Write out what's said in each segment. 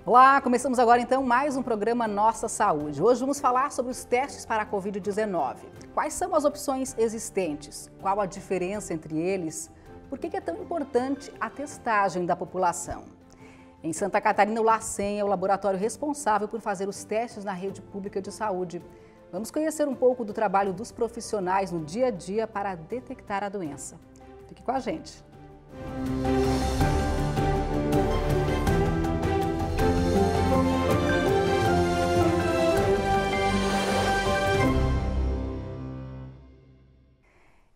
Olá, começamos agora então mais um programa Nossa Saúde. Hoje vamos falar sobre os testes para a Covid-19. Quais são as opções existentes? Qual a diferença entre eles? Por que é tão importante a testagem da população? Em Santa Catarina, o LACEN é o laboratório responsável por fazer os testes na rede pública de saúde. Vamos conhecer um pouco do trabalho dos profissionais no dia a dia para detectar a doença. Fique com a gente.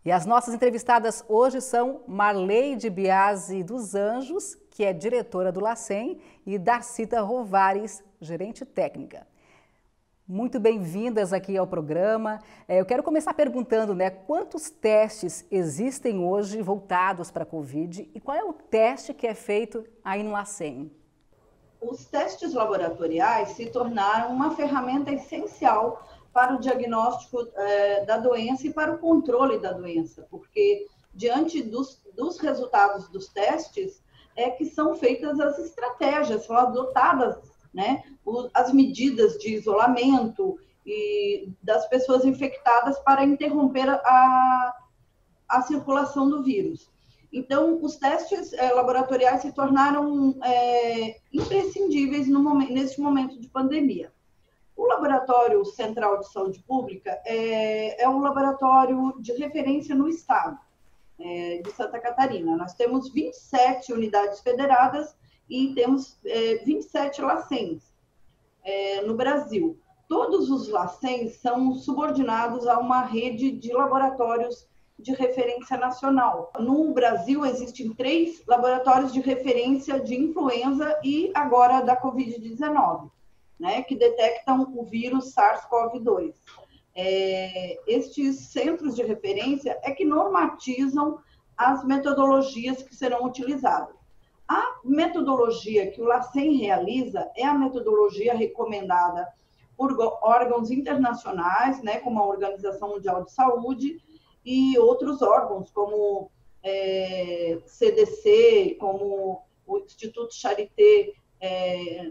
E as nossas entrevistadas hoje são Marleide Biasi dos Anjos, que é diretora do LACEN, e Darcita Rovares, gerente técnica. Muito bem-vindas aqui ao programa. Eu quero começar perguntando, quantos testes existem hoje voltados para a Covid e qual é o teste que é feito aí no LACEN? Os testes laboratoriais se tornaram uma ferramenta essencial para o diagnóstico da doença e para o controle da doença, porque diante dos resultados dos testes é que são feitas as estratégias, são adotadas, as medidas de isolamento e das pessoas infectadas para interromper a circulação do vírus. Então, os testes laboratoriais se tornaram imprescindíveis nesse momento de pandemia. O Laboratório Central de Saúde Pública é um laboratório de referência no estado de Santa Catarina. Nós temos 27 unidades federadas e temos 27 LACENs no Brasil. Todos os LACENs são subordinados a uma rede de laboratórios de referência nacional. No Brasil, existem 3 laboratórios de referência de influenza e agora da Covid-19. Que detectam o vírus SARS-CoV-2. Estes centros de referência é que normatizam as metodologias que serão utilizadas. A metodologia que o LACEN realiza é a metodologia recomendada por órgãos internacionais, como a Organização Mundial de Saúde e outros órgãos, como CDC, como o Instituto Charité,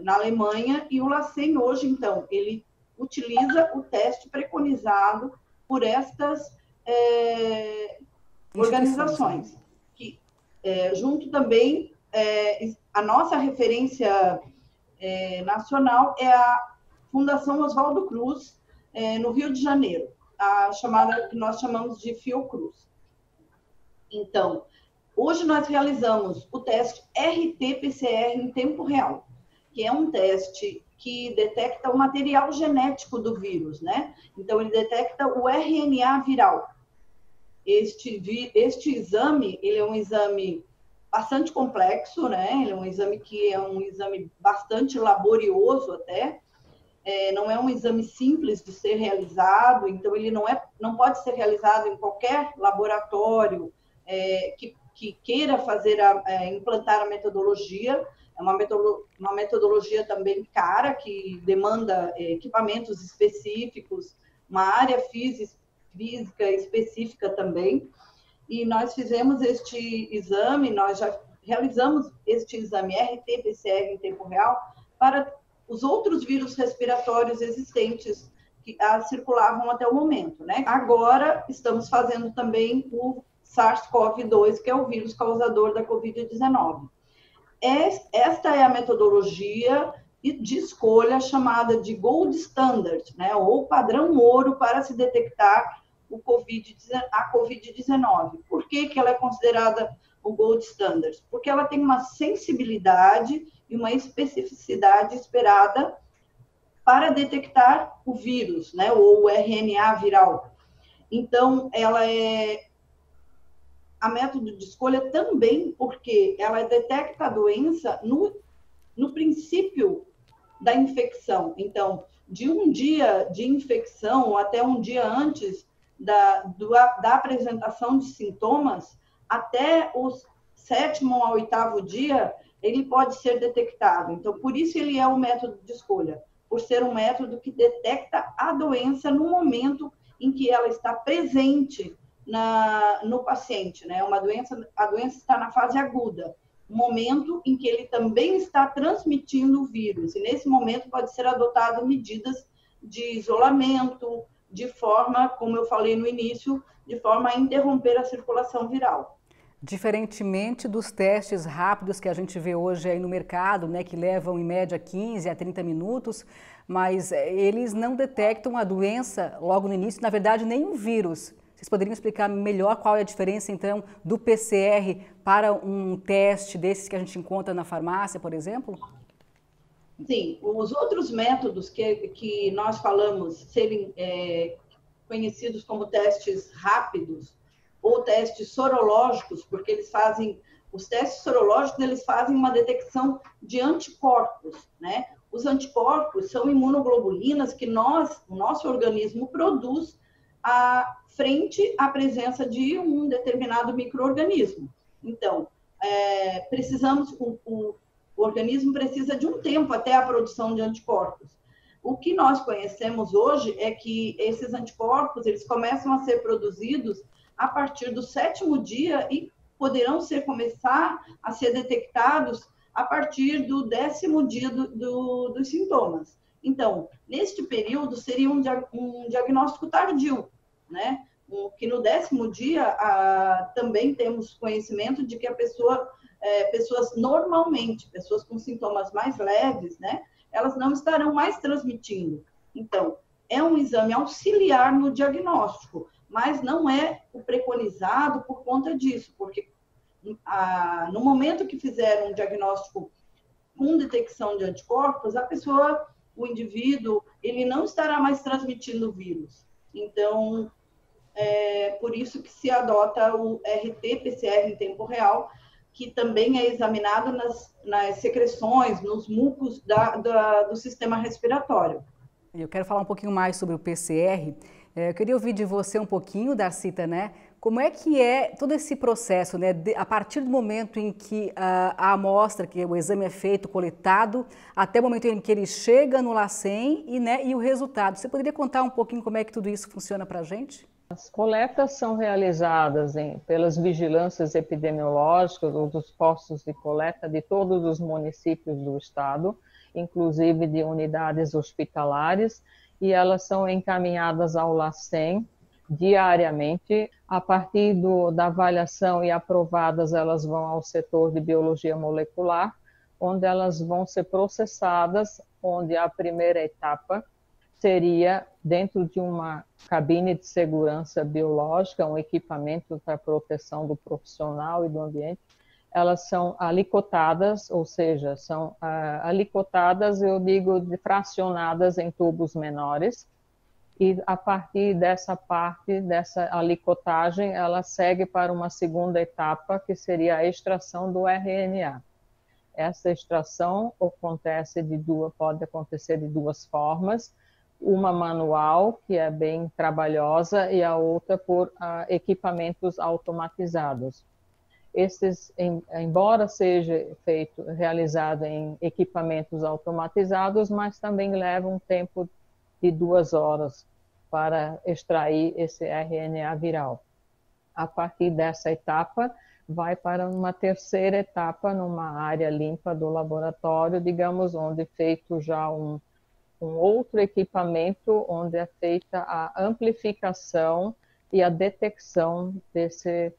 na Alemanha, e o LACEN hoje, então, ele utiliza o teste preconizado por estas organizações, que junto também, a nossa referência nacional é a Fundação Oswaldo Cruz, no Rio de Janeiro, a chamada, que nós chamamos de Fiocruz. Então, hoje nós realizamos o teste RT-PCR em tempo real, que é um teste que detecta o material genético do vírus, Então, ele detecta o RNA viral. Este exame, ele é um exame bastante complexo, Ele é um exame que é um exame bastante laborioso até, não é um exame simples de ser realizado, então ele não pode ser realizado em qualquer laboratório que queira implantar a metodologia. É uma metodologia também cara, que demanda equipamentos específicos, uma área física específica também. E nós fizemos este exame, nós já realizamos este exame RT-PCR em tempo real para os outros vírus respiratórios existentes que circulavam até o momento, Agora, estamos fazendo também o SARS-CoV-2, que é o vírus causador da Covid-19. Esta é a metodologia de escolha chamada de Gold Standard, ou padrão ouro para se detectar a Covid-19. Por que ela é considerada o Gold Standard? Porque ela tem uma sensibilidade e uma especificidade esperada para detectar o vírus, ou o RNA viral. Então, ela é a método de escolha também porque ela detecta a doença no princípio da infecção. Então, de um dia de infecção até um dia antes da apresentação de sintomas, até o 7º ao 8º dia, ele pode ser detectado. Então, por isso ele é o método de escolha, por ser um método que detecta a doença no momento em que ela está presente no paciente, a doença está na fase aguda. um momento em que ele também está transmitindo o vírus. E nesse momento pode ser adotado medidas de isolamento, de forma, como eu falei no início, de forma a interromper a circulação viral. Diferentemente dos testes rápidos que a gente vê hoje aí no mercado, né, que levam em média 15 a 30 minutos, mas eles não detectam a doença logo no início, na verdade nem o vírus. Vocês poderiam explicar melhor qual é a diferença, então, do PCR para um teste desses que a gente encontra na farmácia, por exemplo? Sim, os outros métodos que nós falamos serem conhecidos como testes rápidos ou testes sorológicos, porque eles fazem, os testes sorológicos, eles fazem uma detecção de anticorpos, né? Os anticorpos são imunoglobulinas que o nosso organismo produz frente à presença de um determinado micro-organismo. Então, o organismo precisa de um tempo até a produção de anticorpos. O que nós conhecemos hoje é que esses anticorpos, eles começam a ser produzidos a partir do 7º dia e poderão começar a ser detectados a partir do 10º dia dos sintomas. Então, neste período, seria um diagnóstico tardio, né? Que no 10º dia também temos conhecimento de que pessoas normalmente, pessoas com sintomas mais leves, né? Elas não estarão mais transmitindo. Então, é um exame auxiliar no diagnóstico, mas não é o preconizado por conta disso, porque no momento que fizer um diagnóstico com detecção de anticorpos, o indivíduo, ele não estará mais transmitindo o vírus. Então, por isso que se adota o RT-PCR em tempo real, que também é examinado nas secreções, nos mucos do sistema respiratório. Eu quero falar um pouquinho mais sobre o PCR. Eu queria ouvir de você um pouquinho, Darcita, né? Como é que é todo esse processo, né? A partir do momento em que a amostra, que o exame é feito, coletado, até o momento em que ele chega no LACEN e o resultado. Você poderia contar um pouquinho como é que tudo isso funciona para a gente? As coletas são realizadas pelas vigilâncias epidemiológicas ou dos postos de coleta de todos os municípios do estado, inclusive de unidades hospitalares, e elas são encaminhadas ao LACEN diariamente. A partir da avaliação e aprovadas, elas vão ao setor de biologia molecular, onde elas vão ser processadas, onde a primeira etapa seria dentro de uma cabine de segurança biológica, um equipamento para proteção do profissional e do ambiente. Elas são alicotadas, ou seja, são alicotadas, eu digo, fracionadas em tubos menores, e a partir dessa alicotagem, ela segue para uma segunda etapa, que seria a extração do RNA. Essa extração pode acontecer de duas formas, uma manual, que é bem trabalhosa, e a outra por equipamentos automatizados. Embora seja realizado em equipamentos automatizados, mas também leva um tempo de 2 horas para extrair esse RNA viral. A partir dessa etapa, vai para uma terceira etapa, numa área limpa do laboratório, digamos, onde é feito já um outro equipamento, onde é feita a amplificação e a detecção desse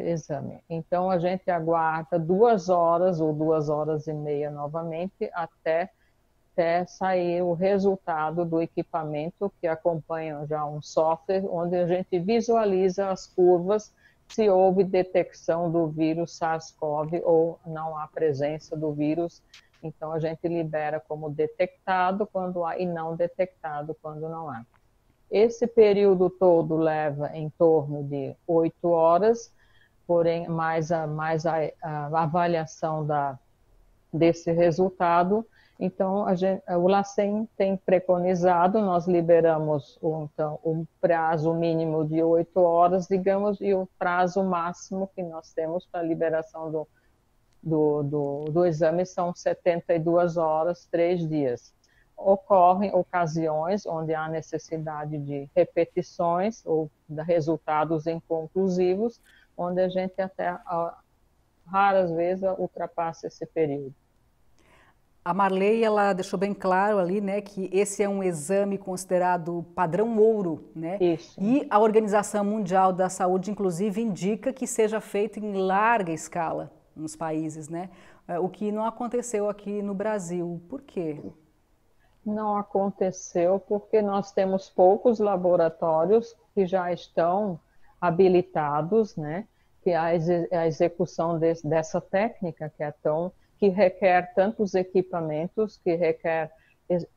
exame. Então, a gente aguarda 2 horas ou 2 horas e meia novamente até sair o resultado do equipamento, que acompanha já um software, onde a gente visualiza as curvas se houve detecção do vírus SARS-CoV ou não há presença do vírus. Então, a gente libera como detectado quando há e não detectado quando não há. Esse período todo leva em torno de 8 horas, porém, mais a avaliação desse resultado. Então, o LACEN tem preconizado, nós liberamos então, um prazo mínimo de 8 horas, digamos, e o prazo máximo que nós temos para a liberação do exame são 72 horas, 3 dias. Ocorrem ocasiões onde há necessidade de repetições ou de resultados inconclusivos, onde a gente até raras vezes ultrapassa esse período. A Marley, ela deixou bem claro ali, né, que esse é um exame considerado padrão ouro, né? Isso. E a Organização Mundial da Saúde, inclusive, indica que seja feito em larga escala nos países, né? O que não aconteceu aqui no Brasil. Por quê? Não aconteceu porque nós temos poucos laboratórios que já estão habilitados, né? Que a execução dessa técnica que requer tantos equipamentos, que requer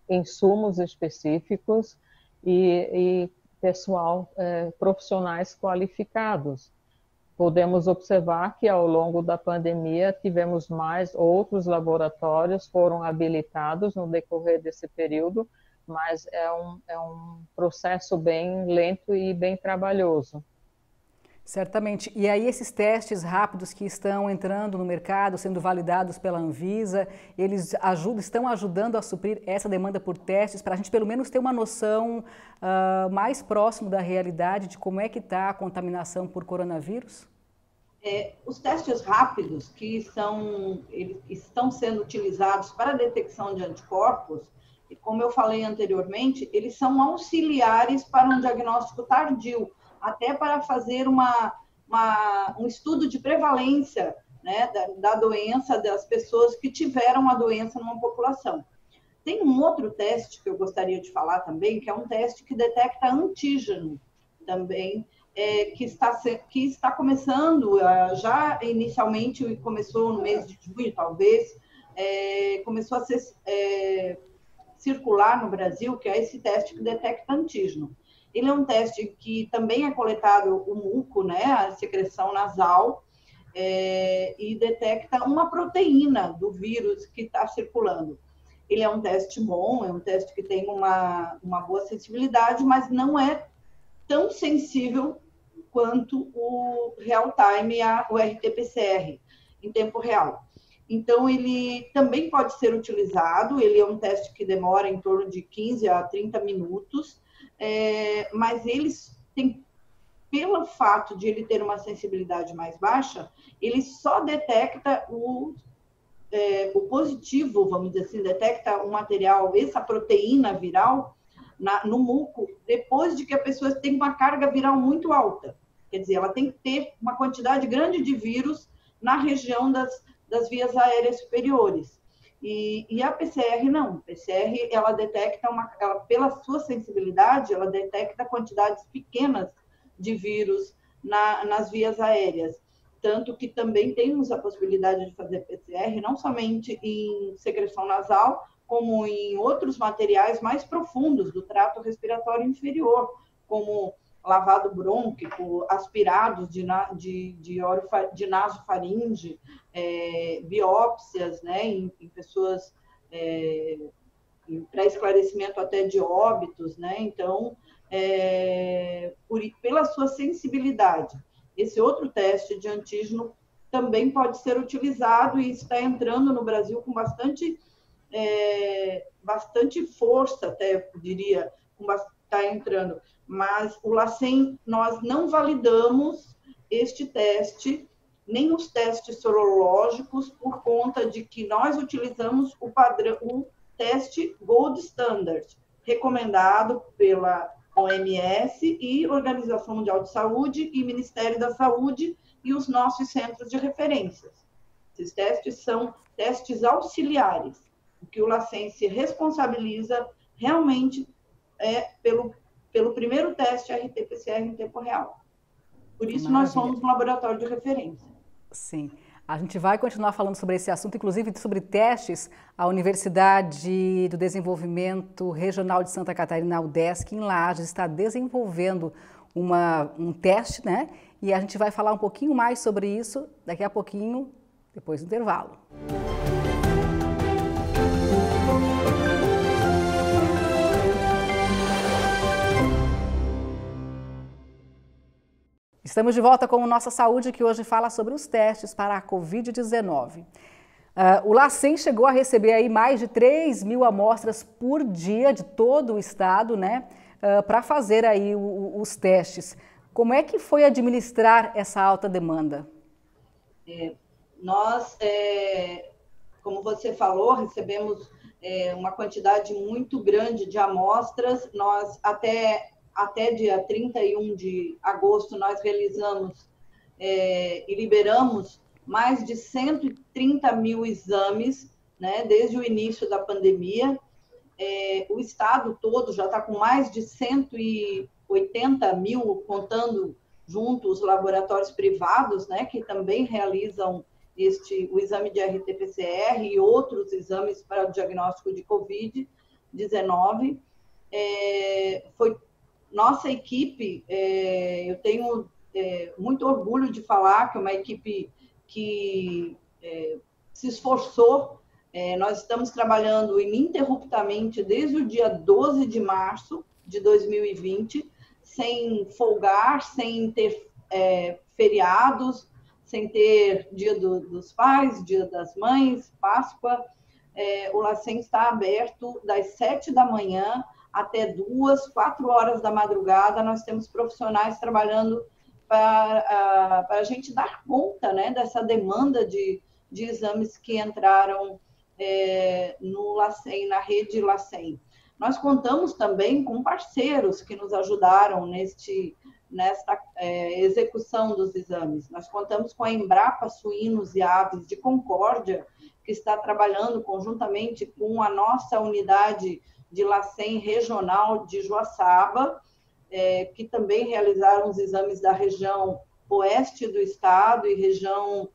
insumos específicos e pessoal, profissionais qualificados. Podemos observar que ao longo da pandemia tivemos outros laboratórios foram habilitados no decorrer desse período, mas é um processo bem lento e bem trabalhoso. Certamente. E aí esses testes rápidos que estão entrando no mercado, sendo validados pela Anvisa, eles estão ajudando a suprir essa demanda por testes, para a gente pelo menos ter uma noção mais próximo da realidade de como é que está a contaminação por coronavírus? Os testes rápidos eles estão sendo utilizados para a detecção de anticorpos, e como eu falei anteriormente, eles são auxiliares para um diagnóstico tardio, até para fazer um estudo de prevalência, né, da doença, das pessoas que tiveram a doença numa população. Tem um outro teste que eu gostaria de falar também, que é um teste que detecta antígeno também, que está começando, já inicialmente começou no mês de junho, talvez, começou a circular no Brasil, que é esse teste que detecta antígeno. Ele é um teste que também é coletado o muco, né, a secreção nasal, e detecta uma proteína do vírus que está circulando. Ele é um teste bom, é um teste que tem uma boa sensibilidade, mas não é tão sensível quanto o real-time, o RT-PCR, em tempo real. Então, ele também pode ser utilizado, ele é um teste que demora em torno de 15 a 30 minutos, mas eles têm, pelo fato de ele ter uma sensibilidade mais baixa, ele só detecta o positivo, vamos dizer assim, detecta o material, essa proteína viral, no muco, depois de que a pessoa tem uma carga viral muito alta. Quer dizer, ela tem que ter uma quantidade grande de vírus na região das vias aéreas superiores. E a PCR não. A PCR, ela detecta, pela sua sensibilidade, ela detecta quantidades pequenas de vírus nas vias aéreas. Tanto que também temos a possibilidade de fazer PCR, não somente em secreção nasal, como em outros materiais mais profundos do trato respiratório inferior, como lavado brônquico, aspirados de nasofaringe, biópsias, né, em pessoas para esclarecimento até de óbitos, né? Então, pela sua sensibilidade, esse outro teste de antígeno também pode ser utilizado e está entrando no Brasil com bastante força, até diria, está entrando. Mas o LACEN, nós não validamos este teste, nem os testes sorológicos, por conta de que nós utilizamos o teste Gold Standard, recomendado pela OMS e Organização Mundial de Saúde e Ministério da Saúde e os nossos centros de referências. Esses testes são testes auxiliares. O que o LACEN se responsabiliza realmente pelo primeiro teste RT-PCR em tempo real. Por isso, nós somos um laboratório de referência. Sim. A gente vai continuar falando sobre esse assunto, inclusive sobre testes. A Universidade do Desenvolvimento Regional de Santa Catarina, a UDESC, em Lages, está desenvolvendo um teste, né? E a gente vai falar um pouquinho mais sobre isso daqui a pouquinho, depois do intervalo. Estamos de volta com o Nossa Saúde, que hoje fala sobre os testes para a Covid-19. O LACEN chegou a receber aí mais de 3.000 amostras por dia de todo o estado, né, para fazer aí os testes. Como é que foi administrar essa alta demanda? nós, como você falou, recebemos uma quantidade muito grande de amostras. Nós, até dia 31 de agosto, nós realizamos e liberamos mais de 130 mil exames, né, desde o início da pandemia. O estado todo já está com mais de 180 mil, contando junto os laboratórios privados, né, que também realizam o exame de RT-PCR e outros exames para o diagnóstico de Covid-19. Nossa equipe, eu tenho muito orgulho de falar que é uma equipe que se esforçou. Nós estamos trabalhando ininterruptamente desde o dia 12 de março de 2020, sem folgar, sem ter feriados, sem ter Dia dos Pais, Dia das Mães, Páscoa. O LACEN está aberto das 7 da manhã até 2, 4 horas da madrugada. Nós temos profissionais trabalhando para a gente dar conta, né, dessa demanda de exames que entraram no LACEN, na rede LACEN. Nós contamos também com parceiros que nos ajudaram nesta execução dos exames. Nós contamos com a Embrapa Suínos e Aves de Concórdia, que está trabalhando conjuntamente com a nossa unidade de LACEN regional de Joaçaba, que também realizaram os exames da região oeste do estado e região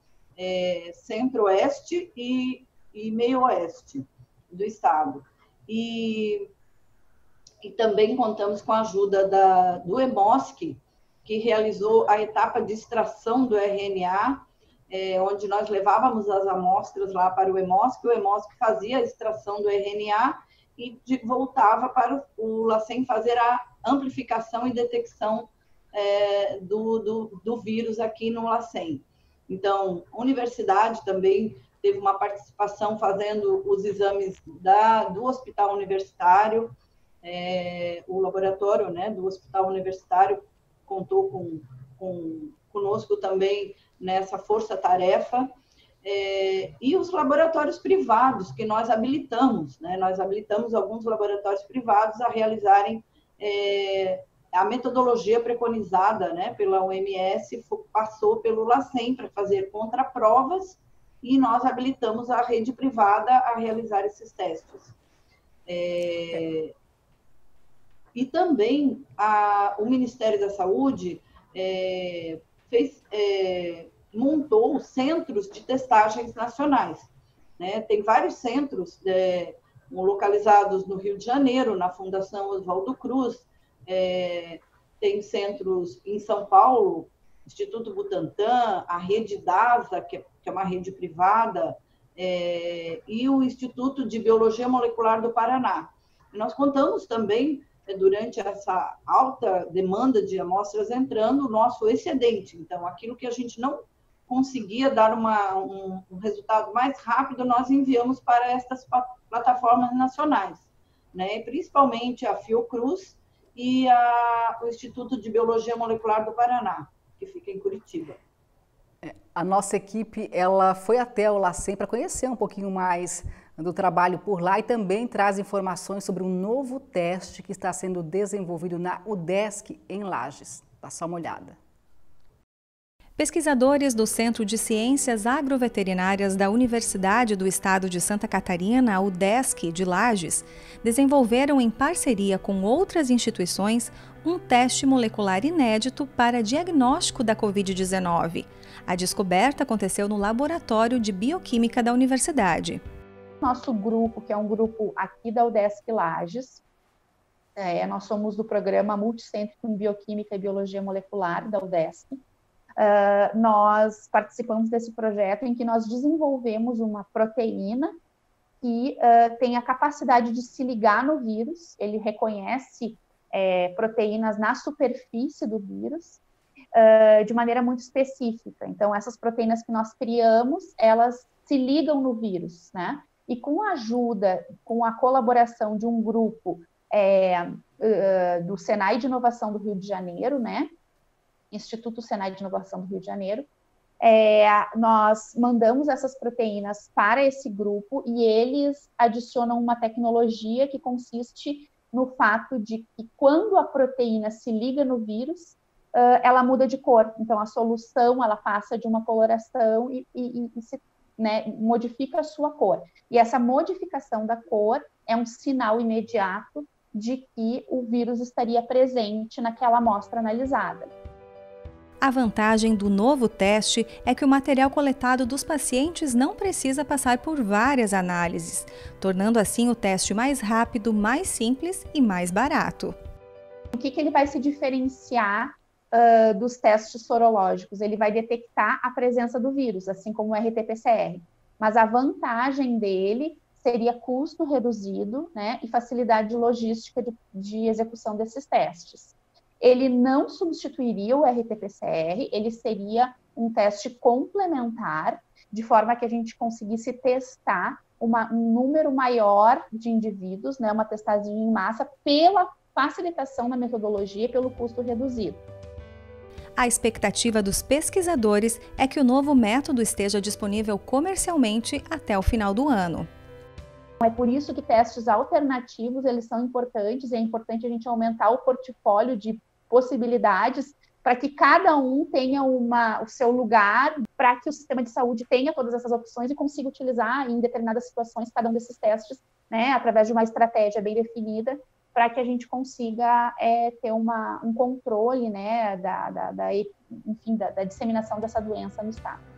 centro-oeste e meio-oeste do estado. E também contamos com a ajuda do EMOSC, que realizou a etapa de extração do RNA, onde nós levávamos as amostras lá para o EMOSC fazia a extração do RNA e voltava para o LACEN fazer a amplificação e detecção do vírus aqui no LACEN. Então, a universidade também teve uma participação fazendo os exames do hospital universitário. O laboratório, né, do hospital universitário contou conosco também nessa força-tarefa. E os laboratórios privados que nós habilitamos, né? Nós habilitamos alguns laboratórios privados a realizarem a metodologia preconizada, né, pela OMS, passou pelo LACEN para fazer contraprovas, e nós habilitamos a rede privada a realizar esses testes. E também o Ministério da Saúde montou centros de testagens nacionais, né? Tem vários centros localizados no Rio de Janeiro, na Fundação Oswaldo Cruz, tem centros em São Paulo, Instituto Butantan, a Rede DASA, que é uma rede privada, e o Instituto de Biologia Molecular do Paraná. E nós contamos também, durante essa alta demanda de amostras entrando, o nosso excedente. Então, aquilo que a gente não conseguia dar um resultado mais rápido, nós enviamos para estas plataformas nacionais, né? Principalmente a Fiocruz e o Instituto de Biologia Molecular do Paraná, que fica em Curitiba. A nossa equipe ela foi até o LACEN para conhecer um pouquinho mais do trabalho por lá e também traz informações sobre um novo teste que está sendo desenvolvido na UDESC, em Lages. Dá só uma olhada. Pesquisadores do Centro de Ciências Agroveterinárias da Universidade do Estado de Santa Catarina, UDESC, de Lages, desenvolveram em parceria com outras instituições um teste molecular inédito para diagnóstico da Covid-19. A descoberta aconteceu no Laboratório de Bioquímica da Universidade. Nosso grupo, que é um grupo aqui da UDESC Lages, nós somos do programa Multicêntrico em Bioquímica e Biologia Molecular da UDESC. Nós participamos desse projeto em que nós desenvolvemos uma proteína que tem a capacidade de se ligar no vírus. Ele reconhece proteínas na superfície do vírus de maneira muito específica. Então, essas proteínas que nós criamos, elas se ligam no vírus, né? E com a ajuda, com a colaboração de um grupo do Senai de Inovação do Rio de Janeiro, né? Instituto Senai de Inovação do Rio de Janeiro, nós mandamos essas proteínas para esse grupo e eles adicionam uma tecnologia que consiste no fato de que quando a proteína se liga no vírus, ela muda de cor. Então, a solução, ela passa de uma coloração e se, né, modifica a sua cor. E essa modificação da cor é um sinal imediato de que o vírus estaria presente naquela amostra analisada. A vantagem do novo teste é que o material coletado dos pacientes não precisa passar por várias análises, tornando assim o teste mais rápido, mais simples e mais barato. O que ele vai se diferenciar dos testes sorológicos? Ele vai detectar a presença do vírus, assim como o RT-PCR. Mas a vantagem dele seria custo reduzido, né, e facilidade logística de execução desses testes. Ele não substituiria o RT-PCR, ele seria um teste complementar, de forma que a gente conseguisse testar um número maior de indivíduos, né, uma testagem em massa, pela facilitação da metodologia e pelo custo reduzido. A expectativa dos pesquisadores é que o novo método esteja disponível comercialmente até o final do ano. É por isso que testes alternativos, eles são importantes, é importante a gente aumentar o portfólio de possibilidades para que cada um tenha o seu lugar, para que o sistema de saúde tenha todas essas opções e consiga utilizar em determinadas situações cada um desses testes, né, através de uma estratégia bem definida, para que a gente consiga ter um controle, né, da disseminação dessa doença no estado.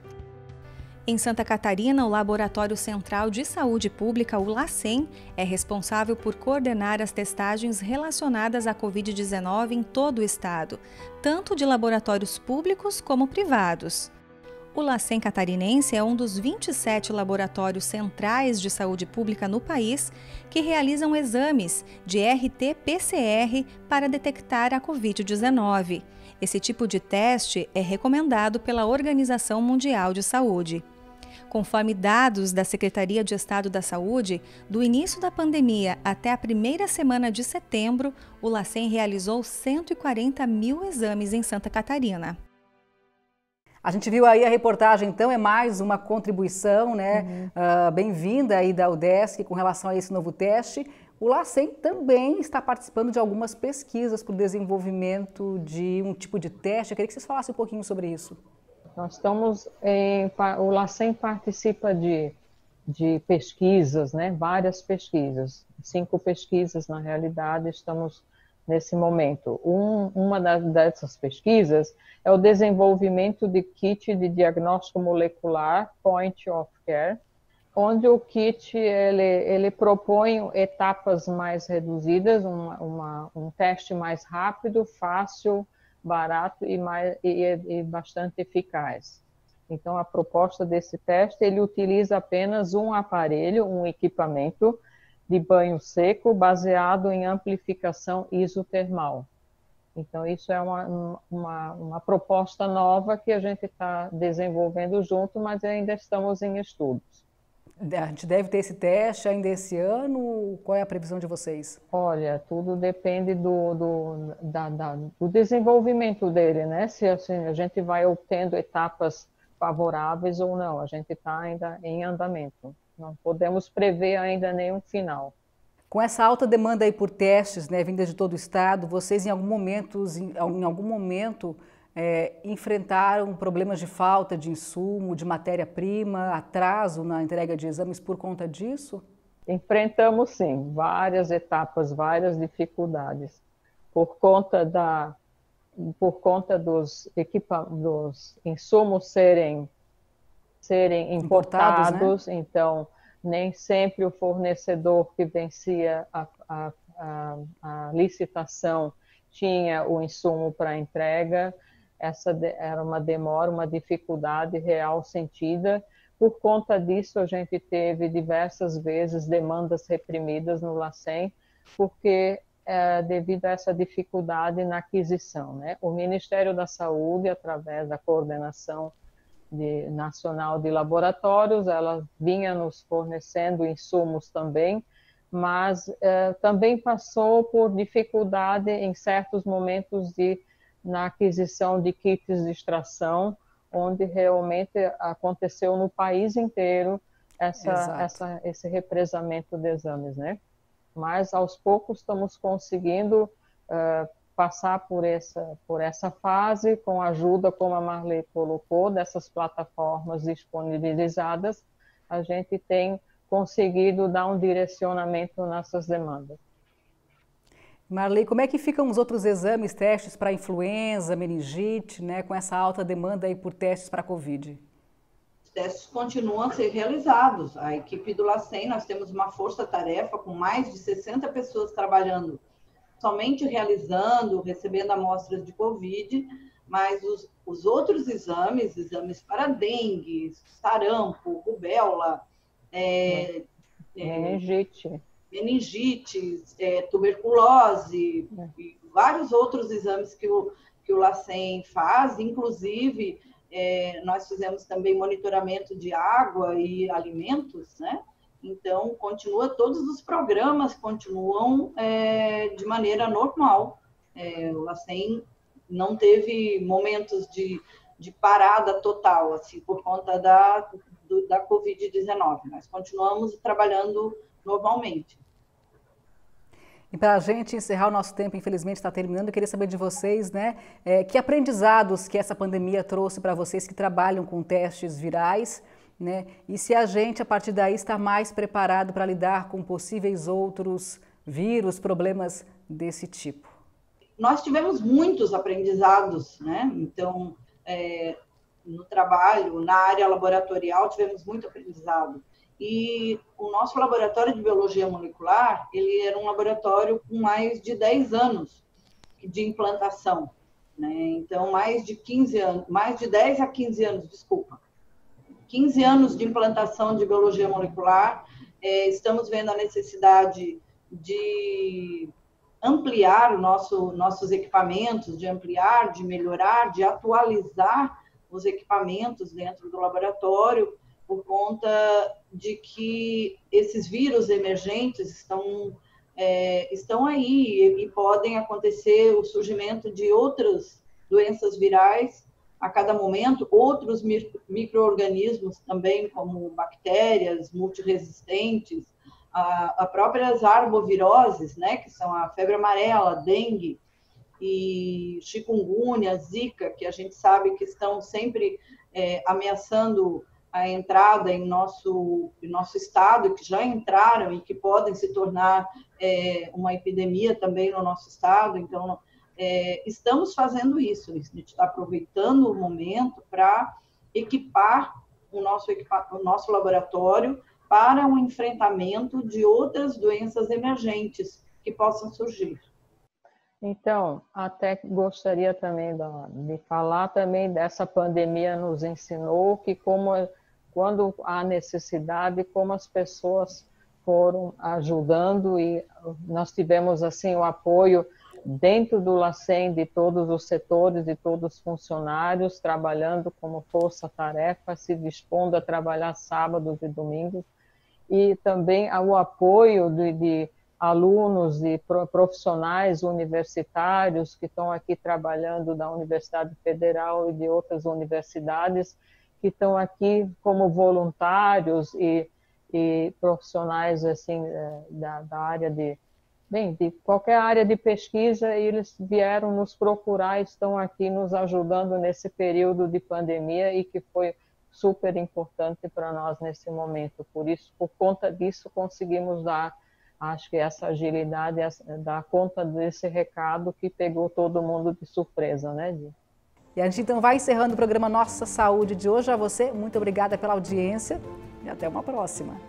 Em Santa Catarina, o Laboratório Central de Saúde Pública, o LACEN, é responsável por coordenar as testagens relacionadas à Covid-19 em todo o estado, tanto de laboratórios públicos como privados. O LACEN catarinense é um dos 27 laboratórios centrais de saúde pública no país que realizam exames de RT-PCR para detectar a Covid-19. Esse tipo de teste é recomendado pela Organização Mundial de Saúde. Conforme dados da Secretaria de Estado da Saúde, do início da pandemia até a primeira semana de setembro, o LACEN realizou 140 mil exames em Santa Catarina. A gente viu aí a reportagem, então, é mais uma contribuição, né, bem-vinda aí da UDESC com relação a esse novo teste. O LACEN também está participando de algumas pesquisas para o desenvolvimento de um tipo de teste. Eu queria que vocês falassem um pouquinho sobre isso. Nós estamos o LACEN participa de pesquisas, né? Várias pesquisas, 5 pesquisas na realidade, estamos nesse momento. Uma dessas pesquisas é o desenvolvimento de kit de diagnóstico molecular Point of Care, onde o kit ele propõe etapas mais reduzidas, um teste mais rápido, fácil, barato e bastante eficaz. Então, a proposta desse teste, ele utiliza apenas um aparelho, um equipamento de banho seco baseado em amplificação isotermal. Então, isso é uma proposta nova que a gente está desenvolvendo junto, mas ainda estamos em estudos. A gente deve ter esse teste ainda esse ano? Qual é a previsão de vocês? Olha, tudo depende do desenvolvimento dele, né? Se assim, a gente vai obtendo etapas favoráveis ou não. A gente está ainda em andamento. Não podemos prever ainda nenhum final. Com essa alta demanda aí por testes, né, vinda de todo o estado, vocês em algum momento enfrentaram problemas de falta de insumo, de matéria-prima, atraso na entrega de exames por conta disso? Enfrentamos sim, várias etapas, várias dificuldades. Por conta dos insumos serem importados, né? Então nem sempre o fornecedor que vencia a licitação tinha o insumo para entrega. Essa era uma demora, uma dificuldade real sentida. Por conta disso, a gente teve diversas vezes demandas reprimidas no LACEN, porque devido a essa dificuldade na aquisição, né? O Ministério da Saúde, através da Coordenação Nacional de Laboratórios, ela vinha nos fornecendo insumos também, mas também passou por dificuldade em certos momentos na aquisição de kits de extração, onde realmente aconteceu no país inteiro esse represamento de exames, né? Mas aos poucos estamos conseguindo passar por essa fase com a ajuda, como a Marley colocou, dessas plataformas disponibilizadas. A gente tem conseguido dar um direcionamento nessas demandas. Marley, como é que ficam os outros exames, testes para influenza, meningite, né, com essa alta demanda aí por testes para Covid? Os testes continuam a ser realizados. A equipe do LACEN, nós temos uma força-tarefa com mais de 60 pessoas trabalhando, somente realizando, recebendo amostras de Covid, mas os outros exames para dengue, sarampo, rubéola, meningite, tuberculose, e vários outros exames que o LACEN faz, inclusive nós fizemos também monitoramento de água e alimentos, né? Então, todos os programas continuam de maneira normal. O LACEN não teve momentos de parada total, assim, por conta da Covid-19. Nós continuamos trabalhando normalmente. E para a gente encerrar o nosso tempo, infelizmente está terminando, eu queria saber de vocês, né, que aprendizados que essa pandemia trouxe para vocês que trabalham com testes virais, né, e se a gente, a partir daí, está mais preparado para lidar com possíveis outros vírus, problemas desse tipo. Nós tivemos muitos aprendizados, né? Então, no trabalho, na área laboratorial, tivemos muito aprendizado. E o nosso laboratório de biologia molecular, ele era um laboratório com mais de 10 anos de implantação, né? Então, mais de 10 a 15 anos, desculpa. 15 anos de implantação de biologia molecular, estamos vendo a necessidade de ampliar nossos equipamentos, de ampliar, de melhorar, de atualizar os equipamentos dentro do laboratório, por conta de que esses vírus emergentes estão aí e podem acontecer o surgimento de outras doenças virais a cada momento, outros micro-organismos também, como bactérias multiresistentes, as próprias arboviroses, né, que são a febre amarela, dengue e chikungunya, zika, que a gente sabe que estão sempre ameaçando a entrada em nosso estado, que já entraram e que podem se tornar uma epidemia também no nosso estado. Então, estamos fazendo isso, a gente está aproveitando o momento para equipar o nosso laboratório para o enfrentamento de outras doenças emergentes que possam surgir. Então, até gostaria também de falar também dessa pandemia nos ensinou que quando há necessidade, como as pessoas foram ajudando, e nós tivemos assim o apoio dentro do LACEN de todos os setores, de todos os funcionários, trabalhando como força-tarefa, se dispondo a trabalhar sábados e domingos, e também o apoio de alunos e profissionais universitários que estão aqui trabalhando da Universidade Federal e de outras universidades, que estão aqui como voluntários e profissionais assim da área de qualquer área de pesquisa, e eles vieram nos procurar, estão aqui nos ajudando nesse período de pandemia e que foi super importante para nós nesse momento. Por conta disso, conseguimos acho que essa agilidade, dar conta desse recado que pegou todo mundo de surpresa, né, Di? E a gente então vai encerrando o programa Nossa Saúde de hoje. A você, muito obrigada pela audiência e até uma próxima.